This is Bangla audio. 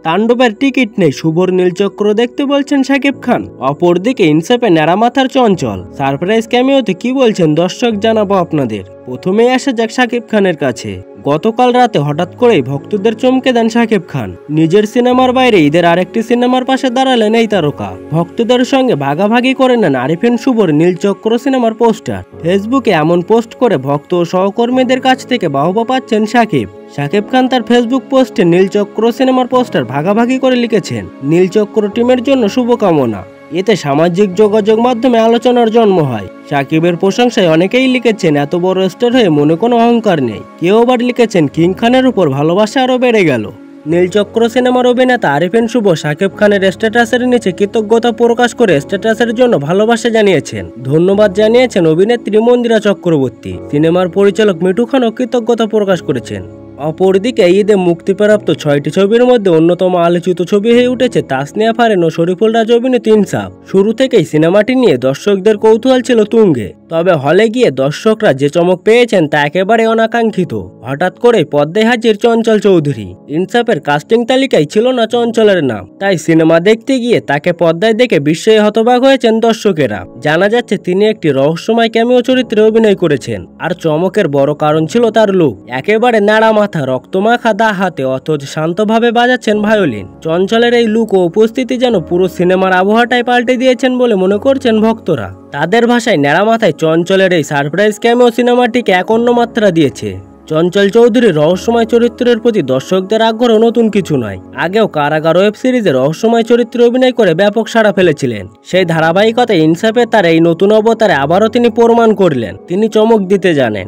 তাণ্ডবের টিকিট নেই, শুভর নীলচক্র দেখতে বলছেন শাকিব খান। অপরদিকে ইনসাফে ন্যাড়া মাথার চঞ্চল সারপ্রাইজ ক্যামিওতে কি বলছেন দর্শক জানাবো আপনাদের। প্রথমেই আসা যাক শাকিব খানের কাছে। গতকাল রাতে হঠাৎ করেই ভক্তদের চমকে দেন শাকিব খান। নিজের সিনেমার বাইরে ঈদের আরেকটি সিনেমার পাশে দাঁড়ালেন এই তারকা। ভক্তদের সঙ্গে ভাগাভাগি করে নেন আরিফিন শুভর নীলচক্র সিনেমার পোস্টার। ফেসবুকে এমন পোস্ট করে ভক্ত ও সহকর্মীদের কাছ থেকে বাহবা পাচ্ছেন শাকিব খান তার ফেসবুক পোস্টে নীলচক্র সিনেমার পোস্টার ভাগাভাগি করে লিখেছেন, নীলচক্র টিমের জন্য শুভকামনা। এতে সামাজিক যোগাযোগ মাধ্যমে আলোচনার জন্ম হয়। শাকিবের প্রশংসায় অনেকেই লিখেছেন, এত বড় স্টার হয়ে মনে কোনো অহংকার নেই। কেউ আবার লিখেছেন, কিং খানের উপর ভালোবাসা আরো বেড়ে গেল। নীলচক্র সিনেমার অভিনেতা আরিফিন শুভ শাকিব খানের স্ট্যাটাসের নিচে কৃতজ্ঞতা প্রকাশ করে স্ট্যাটাসের জন্য ভালোবাসা জানিয়েছেন। ধন্যবাদ জানিয়েছেন অভিনেত্রী মন্দিরা চক্রবর্তী। সিনেমার পরিচালক মিঠু খানও কৃতজ্ঞতা প্রকাশ করেছেন। অপরদিকে ঈদে মুক্তিপ্রাপ্ত 6টি ছবির মধ্যে অন্যতম আলোচিত ছবি হয়ে উঠেছে তাসনিয়া ফারিন ও শরীফুল রাজ অভিনীত ইনসাফ। শুরু থেকেই সিনেমাটি নিয়ে দর্শকদের কৌতূহল ছিল তুঙ্গে। তবে হলে গিয়ে দর্শকরা যে চমক পেয়েছেন তা একেবারে অনাকাঙ্ক্ষিত। হঠাৎ করে পদ্মায় হাজির চঞ্চল চৌধুরী। ইনসাফের কাস্টিং তালিকায় ছিল না চঞ্চলের নাম, তাই সিনেমা দেখতে গিয়ে তাকে পদ্মায় দেখে বিস্ময়ে হতবাক হয়েছেন দর্শকেরা। জানা যাচ্ছে তিনি একটি রহস্যময় ক্যামিও চরিত্রে অভিনয় করেছেন। আর চমকের বড় কারণ ছিল তার লুক। একেবারে নাড়া মাথা, রক্তমাখা দা হাতে অথচ শান্তভাবে বাজাচ্ছেন ভায়োলিন। চঞ্চলের এই লুক ও উপস্থিতি যেন পুরো সিনেমার আবহাওয়াটাই পাল্টে দিয়েছেন বলে মনে করছেন ভক্তরা। তাদের ভাষায় ন্যাড়া মাথায় চঞ্চলের এই সারপ্রাইজ ক্যামিও সিনেমাটিকে এক অন্য মাত্রা দিয়েছে। চঞ্চল চৌধুরীর রহস্যময় চরিত্রের প্রতি দর্শকদের আগ্রহ নতুন কিছু নয়। আগেও কারাগার ওয়েব সিরিজে রহস্যময় চরিত্রে অভিনয় করে ব্যাপক সাড়া ফেলেছিলেন। সেই ধারাবাহিকতায় ইনসাফে তার এই নতুন অবতারে আবারও তিনি প্রমাণ করলেন তিনি চমক দিতে জানেন।